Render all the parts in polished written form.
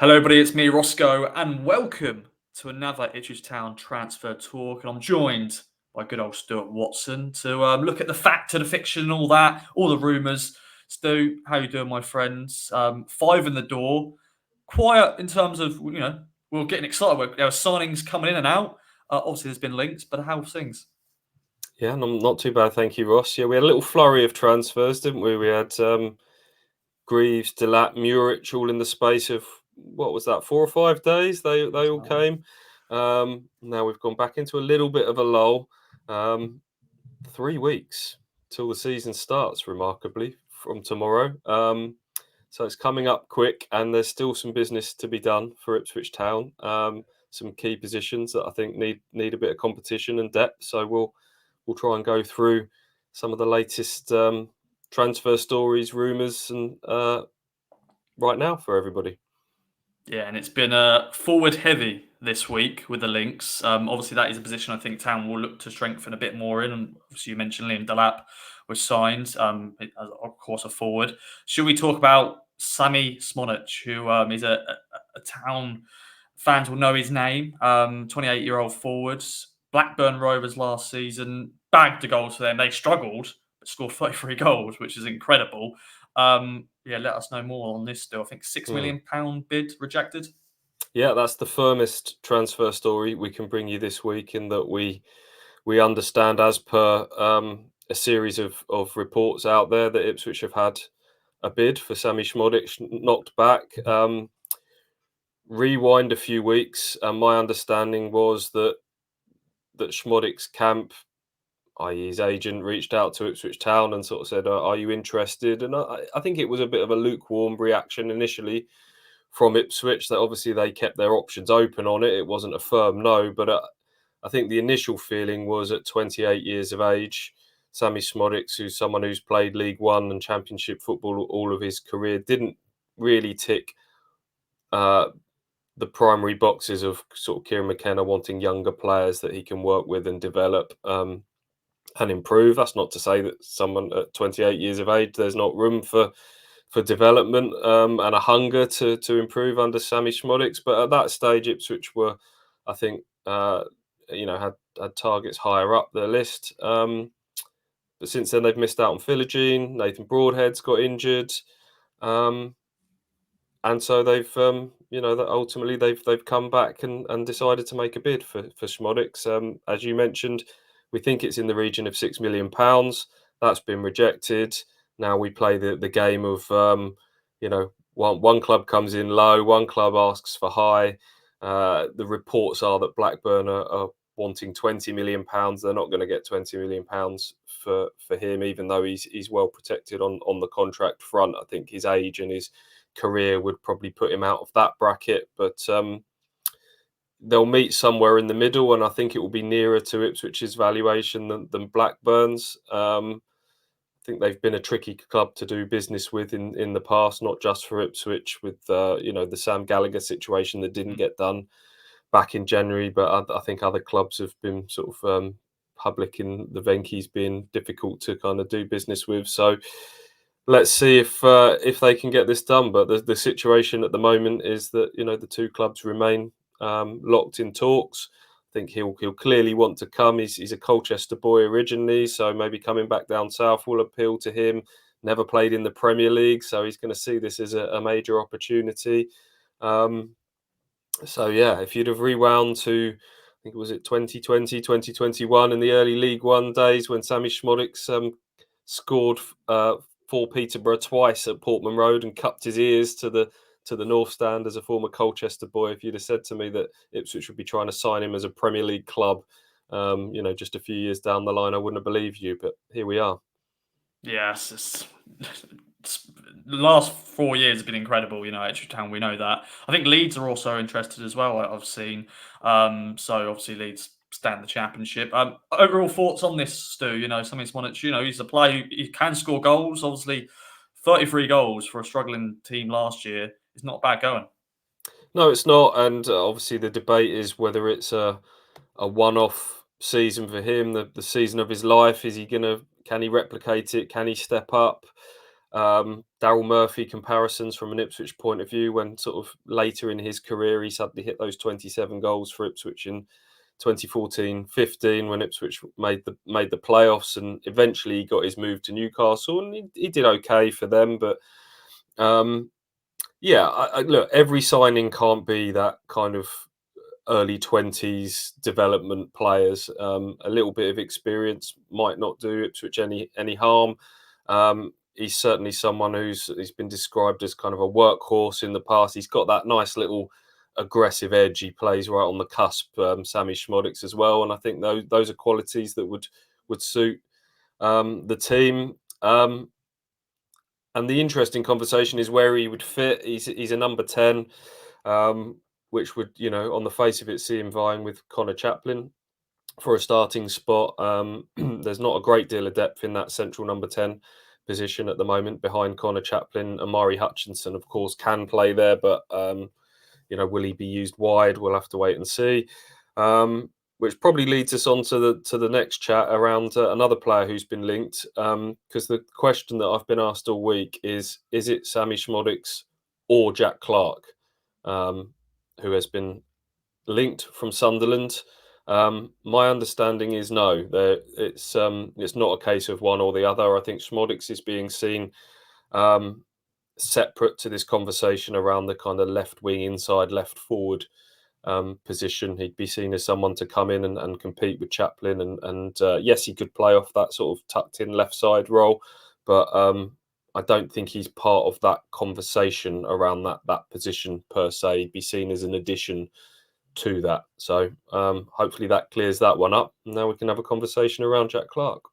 Hello, everybody. It's me, Roscoe, and welcome to another Ipswich Town transfer talk. And I'm joined by good old Stuart Watson to look at the fact of the fiction and all that, all the rumours. Stu, how you doing, my friends? Five in the door. Quiet in terms of we're getting excited. There are signings coming in and out. Obviously, there's been links, but how's things? Yeah, not too bad, thank you, Ross. Yeah, we had a little flurry of transfers, didn't we? We had Greaves, Delat, Murich, all in the space of what was that, 4 or 5 days? They all came. Now we've gone back into a little bit of a lull. 3 weeks till the season starts, remarkably, from tomorrow. So it's coming up quick, and there's still some business to be done for Ipswich Town. Some key positions that I think need a bit of competition and depth. So we'll try and go through some of the latest transfer stories, rumours, and right now for everybody. Yeah, and it's been forward heavy this week with the links. Obviously, that is a position I think Town will look to strengthen a bit more in. And obviously, you mentioned Liam Delap was signed, as of course, a forward. Should we talk about Sammy Szmodics, who is a Town fans will know his name? 28-year-old forwards, Blackburn Rovers last season bagged the goals for them. They struggled, but scored 33 goals, which is incredible. Let us know more on this still. I think £6 million bid rejected. Yeah, that's the firmest transfer story we can bring you this week, in that we understand, as per a series of reports out there, that Ipswich have had a bid for Sammy Szmodics knocked back. Rewind a few weeks, and my understanding was that Szmodics' camp, i.e. his agent, reached out to Ipswich Town and sort of said, "Are you interested?" And I think it was a bit of a lukewarm reaction initially from Ipswich. That obviously they kept their options open on it. It wasn't a firm no, but I think the initial feeling was, at 28 years of age, Sammy Szmodics, who's someone who's played League One and Championship football all of his career, didn't really tick the primary boxes of sort of Kieran McKenna wanting younger players that he can work with and develop and improve. That's not to say that someone at 28 years of age, there's not room for development and a hunger to improve under Sammy Szmodics. But at that stage, Ipswich were, I think, had targets higher up their list. But since then, they've missed out on Philogene. Nathan Broadhead's got injured. And so they've, that ultimately they've come back and decided to make a bid for Szmodics. As you mentioned, we think it's in the region of £6 million. That's been rejected. Now we play the game of, one club comes in low, one club asks for high. The reports are that Blackburn are wanting £20 million. They're not going to get £20 million for him, even though he's well protected on the contract front. I think his age and his career would probably put him out of that bracket, but they'll meet somewhere in the middle, and I think it will be nearer to Ipswich's valuation than Blackburn's. I think they've been a tricky club to do business with in the past, not just for Ipswich, with the Sam Gallagher situation that didn't get done back in January, but I think other clubs have been sort of public in the Venky's being difficult to kind of do business with. So let's see if they can get this done. But the situation at the moment is that the two clubs remain locked in talks. I think he'll clearly want to come. He's a Colchester boy originally, so maybe coming back down south will appeal to him. Never played in the Premier League, so he's going to see this as a major opportunity. So yeah, if you'd have rewound to, I think, was it 2020, 2021 in the early League One days, when Sammy Szmodics scored for Peterborough twice at Portman Road and cupped his ears to the North Stand as a former Colchester boy, if you'd have said to me that Ipswich would be trying to sign him as a Premier League club, just a few years down the line, I wouldn't have believed you. But here we are. Yes, the last 4 years have been incredible. Ipswich Town, we know that. I think Leeds are also interested as well, I've seen. So obviously Leeds stand the championship. Overall thoughts on this, Stu? Sammy Szmodics, he's a player who can score goals. Obviously, 33 goals for a struggling team last year is not bad going. No, it's not. And obviously the debate is whether it's a one-off season for him, the season of his life. Can he replicate it? Can he step up? Daryl Murphy comparisons from an Ipswich point of view, when sort of later in his career he suddenly hit those 27 goals for Ipswich in 2014-15 when Ipswich made the playoffs, and eventually he got his move to Newcastle, and he did okay for them. But look, every signing can't be that kind of early 20s development players. A little bit of experience might not do Ipswich any harm. He's certainly someone he's been described as kind of a workhorse in the past. He's got that nice little aggressive edge. He plays right on the cusp. Sammy Szmodics as well, and I think those are qualities that would suit the team. And the interesting conversation is where he would fit. He's a number 10, which would, on the face of it, see him vying with Connor Chaplin for a starting spot. There's not a great deal of depth in that central number 10 position at the moment behind Connor Chaplin. Amari Hutchinson, of course, can play there, but will he be used wide? We'll have to wait and see. Which probably leads us on to the next chat around another player who's been linked. Because the question that I've been asked all week is it Sammy Szmodics or Jack Clarke, who has been linked from Sunderland? My understanding is no. It's not a case of one or the other. I think Szmodics is being seen separate to this conversation around the kind of left wing, inside left forward position. He'd be seen as someone to come in and compete with Chaplin, and yes, he could play off that sort of tucked in left side role, but I don't think he's part of that conversation around that position per se. He'd be seen as an addition to that. So hopefully that clears that one up. Now we can have a conversation around Jack Clarke.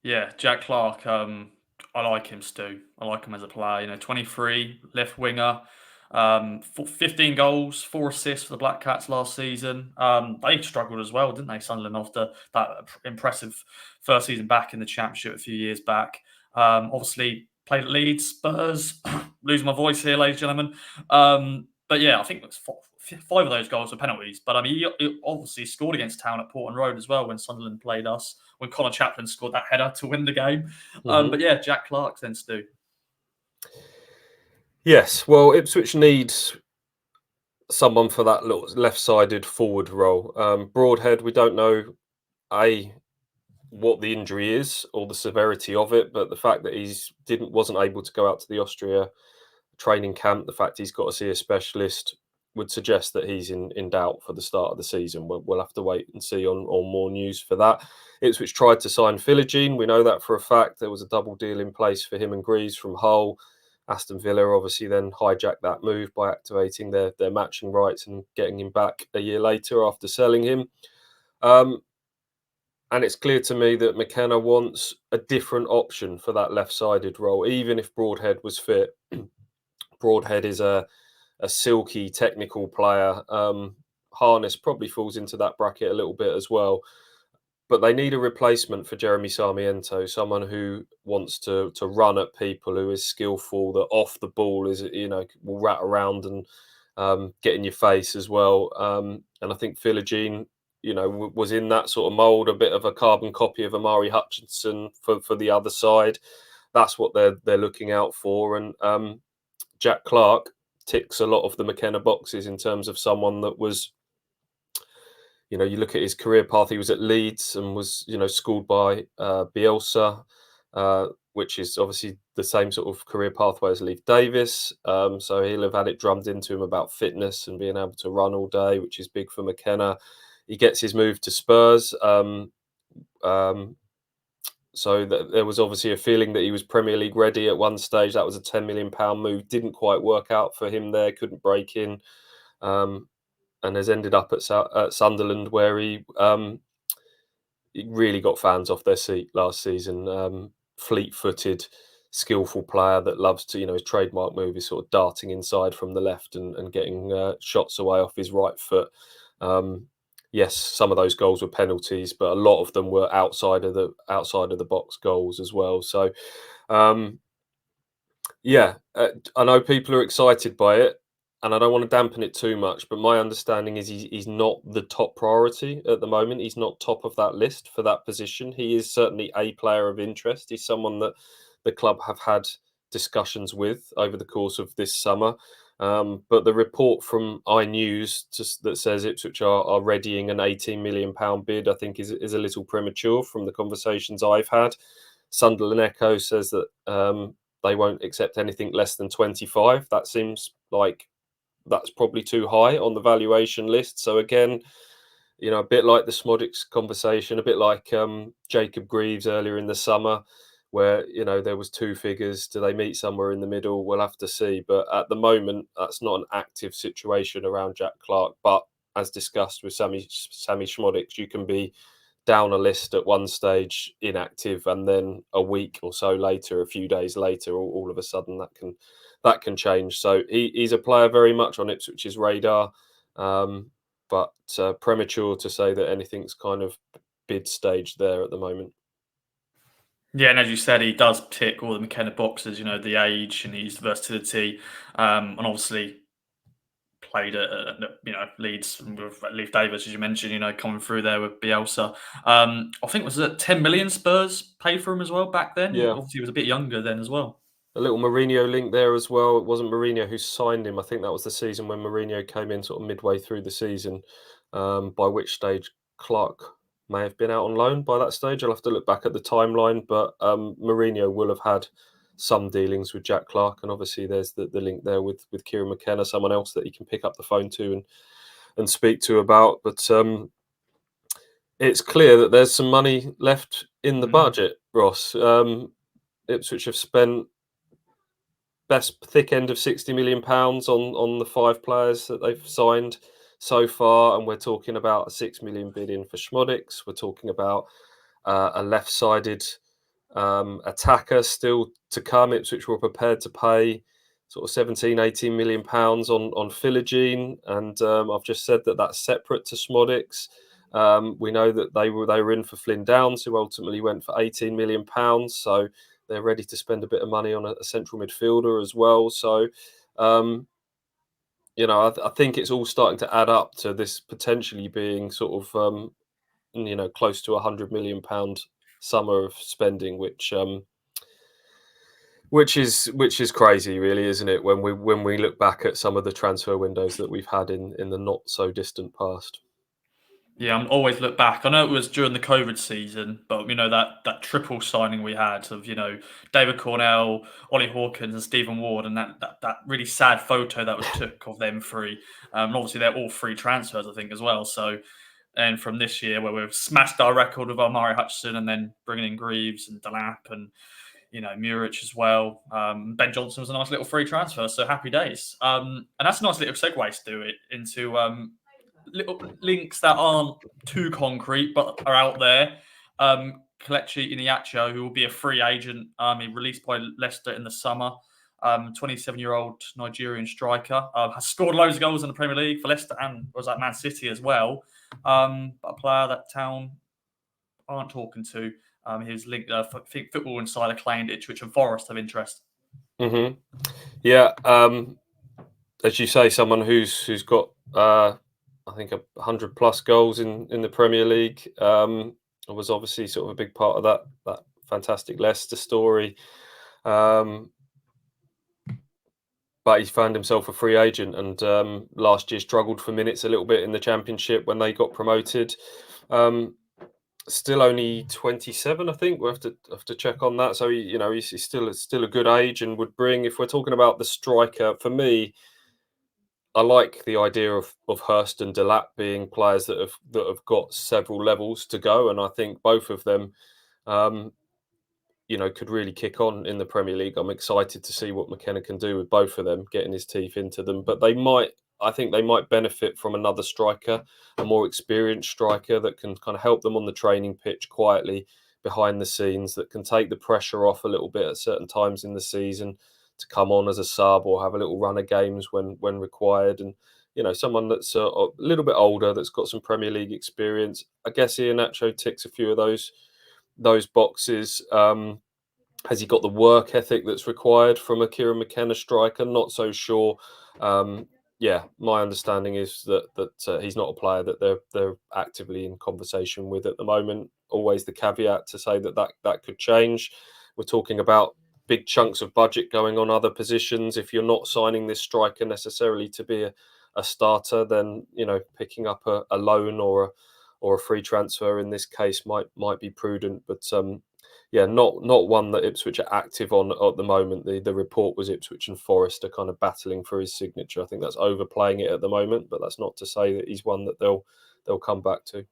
Yeah, Jack Clarke. I like him, Stu. I like him as a player. 23, left winger. 15 goals, 4 assists for the Black Cats last season. They struggled as well, didn't they, Sunderland, after that impressive first season back in the Championship a few years back. Obviously, played at Leeds, Spurs. Losing my voice here, ladies and gentlemen. But yeah, I think it was 5 of those goals were penalties. But I mean, he obviously scored against Town at Portland Road as well when Sunderland played us, when Connor Chaplin scored that header to win the game. But yeah, Jack Clarke then, Stu. Yes, well, Ipswich needs someone for that left-sided forward role. Broadhead, we don't know what the injury is or the severity of it, but the fact that wasn't able to go out to the Austria training camp, the fact he's got to see a specialist would suggest that he's in doubt for the start of the season. We'll have to wait and see on more news for that. Ipswich tried to sign Philogene. We know that for a fact. There was a double deal in place for him and Greaves from Hull. Aston Villa obviously then hijacked that move by activating their matching rights and getting him back a year later after selling him. And it's clear to me that McKenna wants a different option for that left-sided role, even if Broadhead was fit. Broadhead is a silky technical player. Harness probably falls into that bracket a little bit as well. But they need a replacement for Jeremy Sarmiento, someone who wants to run at people, who is skillful, that off the ball will rat around and get in your face as well. And I think Philogene, was in that sort of mould, a bit of a carbon copy of Amari Hutchinson for the other side. That's what they're looking out for. And Jack Clarke ticks a lot of the McKenna boxes in terms of someone that was, you look at his career path. He was at Leeds and was, schooled by Bielsa, which is obviously the same sort of career pathway as Leif Davis. So he'll have had it drummed into him about fitness and being able to run all day, which is big for McKenna. He gets his move to Spurs. So there was obviously a feeling that he was Premier League ready at one stage. That was a £10 million move. Didn't quite work out for him there. Couldn't break in. And has ended up at Sunderland, where he really got fans off their seat last season. Fleet-footed, skillful player that loves to, his trademark move is sort of darting inside from the left and getting shots away off his right foot. Yes, some of those goals were penalties, but a lot of them were outside of the box goals as well. So, I know people are excited by it, and I don't want to dampen it too much. But my understanding is he's not the top priority at the moment. He's not top of that list for that position. He is certainly a player of interest. He's someone that the club have had discussions with over the course of this summer. But the report from iNews that says Ipswich are readying an £18 million bid, I think is a little premature from the conversations I've had. Sunderland Echo says that they won't accept anything less than 25. That seems like that's probably too high on the valuation list. So again, a bit like the Szmodics conversation, a bit like Jacob Greaves earlier in the summer, where there was two figures. Do they meet somewhere in the middle? We'll have to see. But at the moment, that's not an active situation around Jack Clarke. But as discussed with Sammy Szmodics, you can be down a list at one stage, inactive, and then a week or so later, a few days later, all of a sudden that can change. So he's a player very much on Ipswich's radar, but premature to say that anything's kind of bid stage there at the moment. Yeah, and as you said, he does tick all the McKenna boxes. The age and his versatility, and obviously played at Leeds with Leif Davis, as you mentioned. Coming through there with Bielsa. I think was it 10 million Spurs paid for him as well back then. Yeah. Obviously he was a bit younger then as well. A little Mourinho link there as well. It wasn't Mourinho who signed him. I think that was the season when Mourinho came in sort of midway through the season, by which stage Clarke may have been out on loan by that stage. I'll have to look back at the timeline, but Mourinho will have had some dealings with Jack Clarke, and obviously there's the link there with Kieran McKenna, someone else that he can pick up the phone to and speak to about. But it's clear that there's some money left in the budget, Ross. Ipswich have spent best thick end of £60 million on the 5 players that they've signed so far, and we're talking about a £6 million bid in for Szmodics. We're talking about a left-sided attacker still to come. Ipswich were prepared to pay sort of 17-18 million pounds on Philogene, and I've just said that that's separate to Szmodics. We know that they were in for Flynn Downs, who ultimately went for 18 million pounds. So they're ready to spend a bit of money on a central midfielder as well. So, I think it's all starting to add up to this potentially being sort of, close to £100 million summer of spending, which is crazy, really, isn't it? When we look back at some of the transfer windows that we've had in the not so distant past. Yeah, I'm always look back. I know it was during the COVID season, but that triple signing we had of David Cornell, Ollie Hawkins, and Stephen Ward, and that really sad photo that was took of them three. And obviously they're all free transfers, I think, as well. So, and from this year where we've smashed our record with Omari Hutchison, and then bringing in Greaves and Delap and Muric as well. Ben Johnson was a nice little free transfer, so happy days. And that's a nice little segue to do it into little links that aren't too concrete but are out there. Kelechi Iheanacho, who will be a free agent, he released by Leicester in the summer. 27-year-old Nigerian striker, has scored loads of goals in the Premier League for Leicester and was at Man City as well. But a player that Town aren't talking to. He was linked. Football Insider claimed Ipswich and Forest have interest. Mm-hmm. Yeah, as you say, someone who's got I think 100+ goals in the Premier League. Was obviously sort of a big part of that fantastic Leicester story. But he found himself a free agent, and last year struggled for minutes a little bit in the Championship when they got promoted. Still only 27, I think. We'll have to check on that. So he's still a good age, and would bring, if we're talking about the striker, for me, I like the idea of Hurst and Delap being players that have got several levels to go, and I think both of them, could really kick on in the Premier League. I'm excited to see what McKenna can do with both of them, getting his teeth into them. But I think they might benefit from another striker, a more experienced striker that can kind of help them on the training pitch quietly behind the scenes, that can take the pressure off a little bit at certain times in the season, to come on as a sub or have a little run of games when required. And someone that's a little bit older, that's got some Premier League experience. I guess Iheanacho ticks a few of those boxes. Has he got the work ethic that's required from a Kieran McKenna striker? Not so sure. My understanding is that he's not a player that they're actively in conversation with at the moment. Always the caveat to say that could change. We're talking about big chunks of budget going on other positions. If you're not signing this striker necessarily to be a starter, then picking up a loan or a free transfer in this case might be prudent. But not one that Ipswich are active on at the moment. The report was Ipswich and Forest are kind of battling for his signature. I think that's overplaying it at the moment, but that's not to say that he's one that they'll come back to.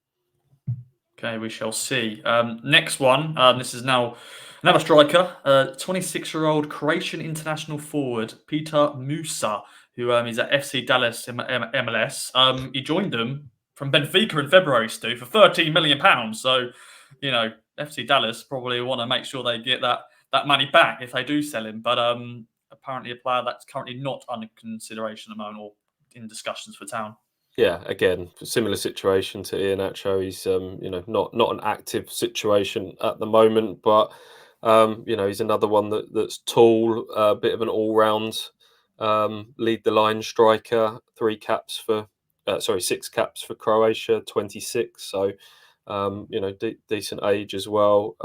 Okay, we shall see. Next one. This is now another striker, 26-year-old Croatian international forward Petar Musa, who is at FC Dallas in MLS. He joined them from Benfica in February, Stu, for £13 million. So, FC Dallas probably want to make sure they get that money back if they do sell him. But apparently a player that's currently not under consideration at the moment or in discussions for Town. Yeah, again, similar situation to Iheanacho. He's not an active situation at the moment, but he's another one that's tall, a bit of an all-round lead the line striker. 6 caps for Croatia, 26. So decent age as well.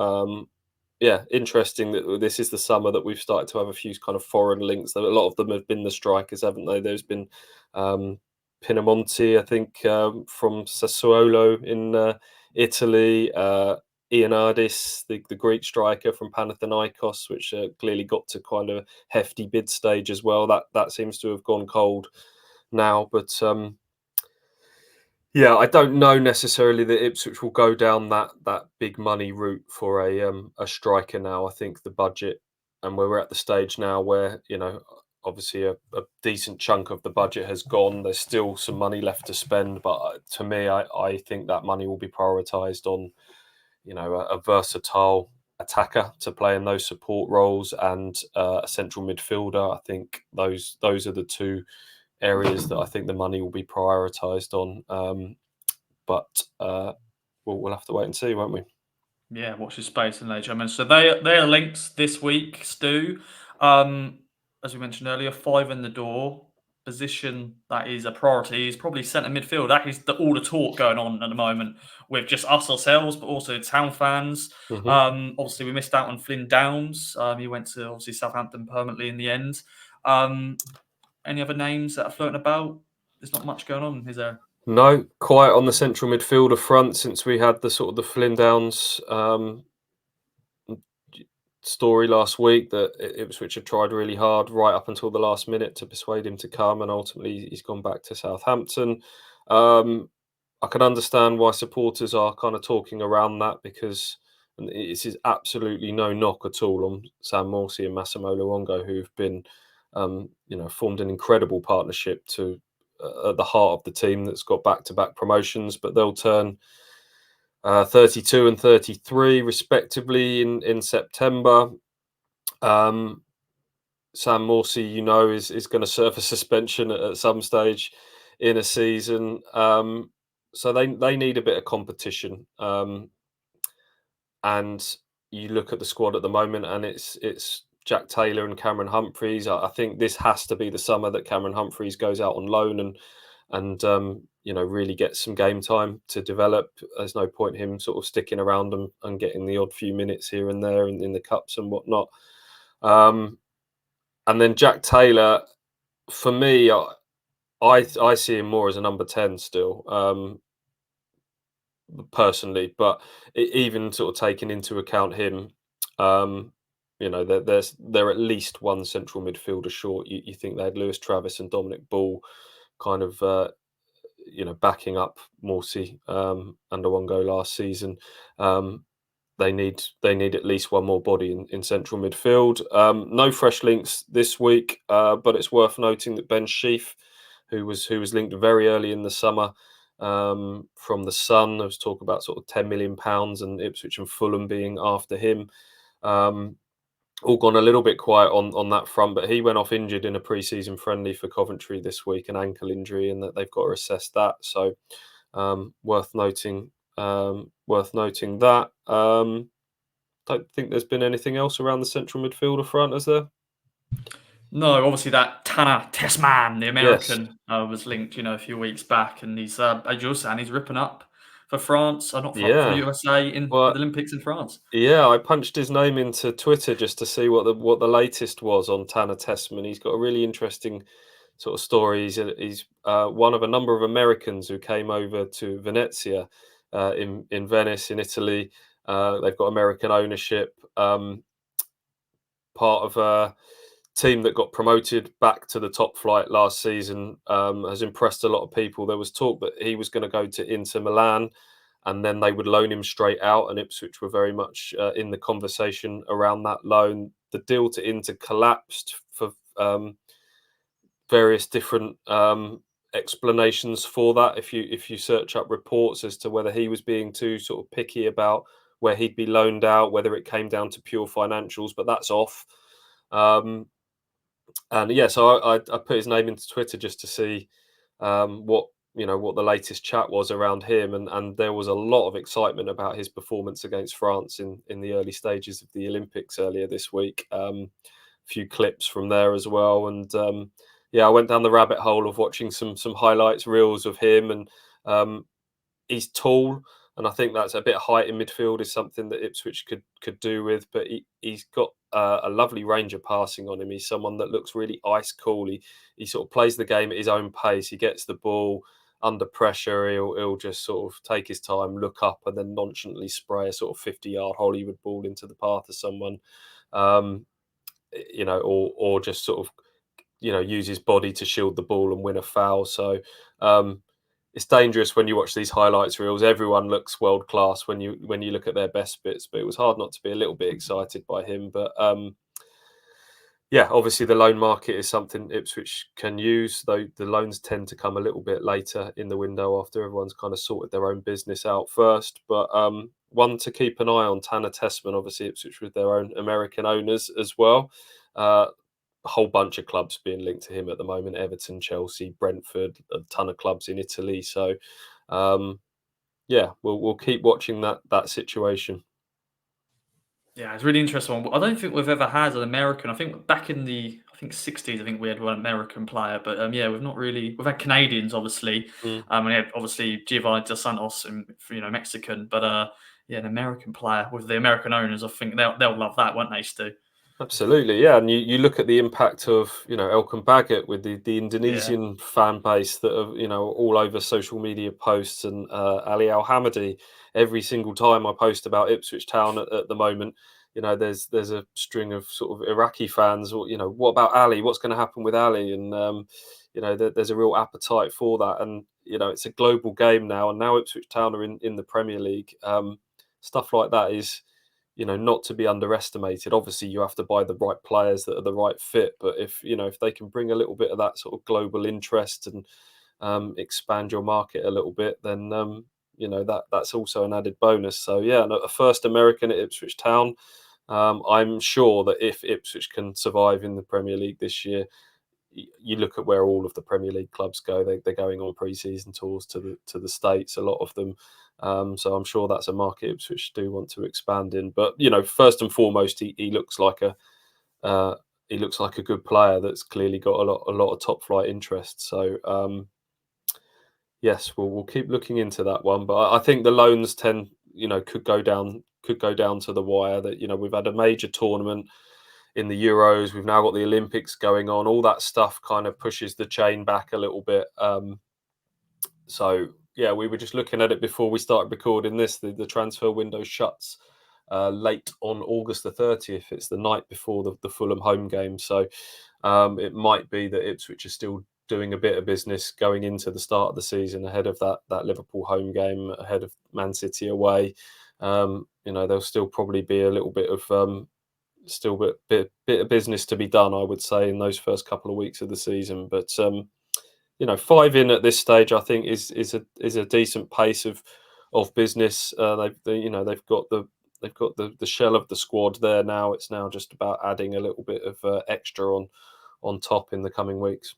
Interesting that this is the summer that we've started to have a few kind of foreign links. A lot of them have been the strikers, haven't they? There's been Pinamonti, I think, from Sassuolo in Italy. Ioannidis, the Greek striker from Panathinaikos, which clearly got to kind of hefty bid stage as well. That seems to have gone cold now. But I don't know necessarily that Ipswich will go down that big money route for a striker now. I think the budget, and we're at the stage now where obviously a decent chunk of the budget has gone. There's still some money left to spend, but to me, I think that money will be prioritised on a versatile attacker to play in those support roles and a central midfielder. I think those are the two areas that I think the money will be prioritised on. But we'll have to wait and see, won't we? Yeah, watch your space and later. I mean, so they are links this week, Stu. As we mentioned earlier, 5 in the door. Position that is a priority is probably centre midfield. That is all the talk going on at the moment with just us ourselves, but also Town fans. Mm-hmm. Obviously, we missed out on Flynn Downs. He went to obviously Southampton permanently in the end. Any other names that are floating about? There's not much going on, is there? No, quiet on the central midfielder front since we had the sort of the Flynn Downs story last week that Ipswich had tried really hard right up until the last minute to persuade him to come, and ultimately he's gone back to Southampton. I can understand why supporters are kind of talking around that, because this is absolutely no knock at all on Sam Morsy and Massimo Luongo, who've been formed an incredible partnership to at the heart of the team that's got back-to-back promotions, but they'll turn 32 and 33 respectively in September. Sam Morsy, is going to serve a suspension at some stage in a season, so they need a bit of competition. And you look at the squad at the moment, and it's Jack Taylor and Cameron Humphreys. I think this has to be the summer that Cameron Humphreys goes out on loan and really gets some game time to develop. There's no point him sort of sticking around and getting the odd few minutes here and there in the cups and whatnot. And then Jack Taylor, for me, I see him more as a number 10 still, personally. But even sort of taking into account him, they're at least one central midfielder short. You think they had Lewis Travis and Dominic Ball kind of backing up Morsy and Luongo last season. They need at least one more body in central midfield. No fresh links this week, but it's worth noting that Ben Sheaf, who was linked very early in the summer from the Sun, there was talk about sort of £10 million and Ipswich and Fulham being after him. All gone a little bit quiet on that front, but he went off injured in a pre-season friendly for Coventry this week, an ankle injury, and that they've got to assess that. So worth noting that. Don't think there's been anything else around the central midfielder front, has there? No, obviously that Tanner Tessman, the American, was linked, a few weeks back, and he's, as you're saying, he's ripping up for France, not for Yeah. USA in the Well, Olympics in France. yeah, I punched his name into Twitter just to see what the latest was on Tanner Tessman. He's got a really interesting sort of story. He's one of a number of Americans who came over to Venezia in Venice in Italy. They've got American ownership. Part of a team that got promoted back to the top flight last season, has impressed a lot of people. There was talk that he was going to go to Inter Milan, and then they would loan him straight out. And Ipswich were very much in the conversation around that loan. The deal to Inter collapsed for various different explanations for that. If you search up reports as to whether he was being too sort of picky about where he'd be loaned out, whether it came down to pure financials, but that's off. Um, and yeah, so I put his name into Twitter just to see what the latest chat was around him, and there was a lot of excitement about his performance against France in the early stages of the Olympics earlier this week. A few clips from there as well, and yeah, I went down the rabbit hole of watching some highlights reels of him, and um, he's tall, and I think that's a bit of height in midfield is something that Ipswich could do with. But he's got a lovely range of passing on him. He's someone that looks really ice cool. He sort of plays the game at his own pace. He gets the ball under pressure. He'll just sort of take his time, look up, and then nonchalantly spray a sort of 50-yard Hollywood ball into the path of someone. Um, or just sort of use his body to shield the ball and win a foul. So it's dangerous when you watch these highlights reels. Everyone looks world class when you look at their best bits, but it was hard not to be a little bit excited by him. But yeah, obviously the loan market is something Ipswich can use, though the loans tend to come a little bit later in the window after everyone's kind of sorted their own business out first. But one to keep an eye on, Tanner Tessman, obviously Ipswich with their own American owners as well. A whole bunch of clubs being linked to him at the moment: Everton, Chelsea, Brentford, a ton of clubs in Italy. So yeah, we'll keep watching that situation. Yeah, it's really interesting one. I don't think we've ever had an American. I think back in the 60s, I think we had one American player, but yeah, we've had Canadians obviously, Mm. and we had obviously Giovanni Dos Santos and Mexican, but yeah, an American player with the American owners. I think they'll love that, won't they, Stu? Absolutely, yeah. And you look at the impact of Elkan Baggett with the Yeah, Indonesian fan base that are all over social media posts, and Ali Al Hamadi. Every single time I post about Ipswich Town at the moment, there's a string of sort of Iraqi fans. Or what about Ali? What's going to happen with Ali? And there's a real appetite for that. And it's a global game now, and now Ipswich Town are in the Premier League. Stuff like that is not to be underestimated. Obviously, you have to buy the right players that are the right fit. But if they can bring a little bit of that sort of global interest and expand your market a little bit, then that's also an added bonus. So yeah, a first American at Ipswich Town. I'm sure that if Ipswich can survive in the Premier League this year, you look at where all of the Premier League clubs go. They're going on pre-season tours to the States, a lot of them. So I'm sure that's a market Ipswich do want to expand in. But first and foremost, he looks like uh, a good player that's clearly got a lot of top flight interest. So yes, we'll keep looking into that one. But I think the loans could go down to the wire. That we've had a major tournament in the Euros. We've now got the Olympics going on. All that stuff kind of pushes the chain back a little bit. So yeah, we were just looking at it before we started recording this. The transfer window shuts late on August the 30th. It's the night before the Fulham home game. So it might be that Ipswich are still doing a bit of business going into the start of the season ahead of that Liverpool home game, ahead of Man City away. There'll still probably be a little bit of still bit of business to be done, I would say, in those first couple of weeks of the season. But 5 in at this stage, I think is a decent pace of business. They've got the shell of the squad there now. It's now just about adding a little bit of extra on top in the coming weeks.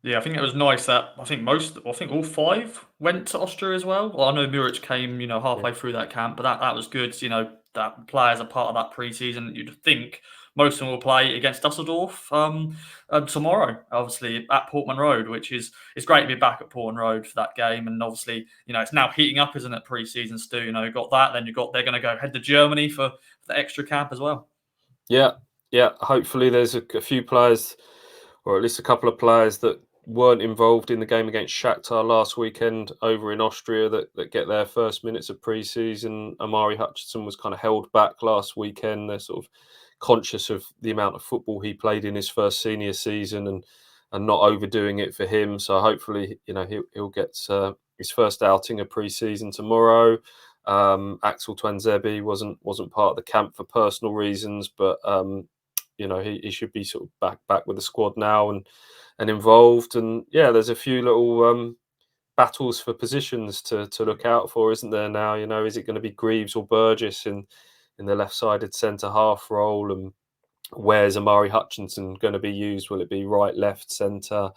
yeah. I think it was nice that I think all five went to Austria as well. Well, I know Muric came Yeah. halfway through that camp, but that was good. That players are part of that pre-season. You'd think most of them will play against Dusseldorf tomorrow, obviously at Portman Road, which is it's great to be back at Portman Road for that game. And obviously, it's now heating up, isn't it? Pre-season, Stu. You've got that. Then they're going to go head to Germany for the extra camp as well. Yeah. Hopefully, there's a few players, or at least a couple of players that weren't involved in the game against Shakhtar last weekend over in Austria that get their first minutes of pre-season. Amari Hutchinson was kind of held back last weekend. They're sort of conscious of the amount of football he played in his first senior season and not overdoing it for him. So hopefully, he'll get his first outing of pre-season tomorrow. Axel Twanzebe wasn't part of the camp for personal reasons, but he should be sort of back with the squad now and involved. And yeah, there's a few little battles for positions to look out for, isn't there now? Is it going to be Greaves or Burgess in the left-sided centre half role? And where's Amari Hutchinson going to be used? Will it be right, left, centre?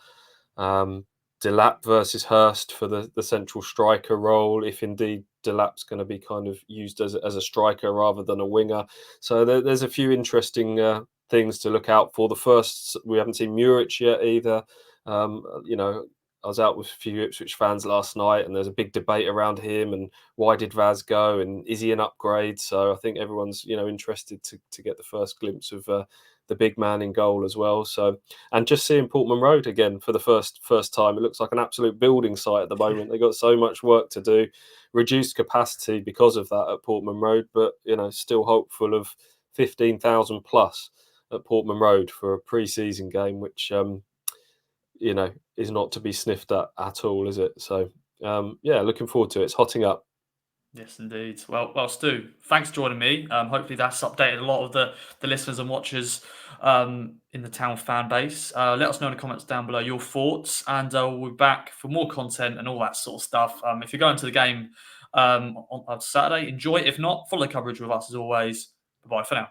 Delap versus Hurst for the central striker role, if indeed Delap's going to be kind of used as a striker rather than a winger. So there's a few interesting things to look out for. The first, we haven't seen Muric yet either. I was out with a few Ipswich fans last night, and there's a big debate around him and why did Vaz go and is he an upgrade? So I think everyone's interested to get the first glimpse of the big man in goal as well. So, and just seeing Portman Road again for the first time, it looks like an absolute building site at the moment. They've got so much work to do, reduced capacity because of that at Portman Road, but still hopeful of 15,000 plus at Portman Road for a pre-season game, which is not to be sniffed at all, is it? So, looking forward to it. It's hotting up. Yes, indeed. Well, Stu, thanks for joining me. Hopefully that's updated a lot of the listeners and watchers in the Town fan base. Let us know in the comments down below your thoughts, and we'll be back for more content and all that sort of stuff. If you're going to the game on Saturday, enjoy it. If not, follow coverage with us as always. Bye-bye for now.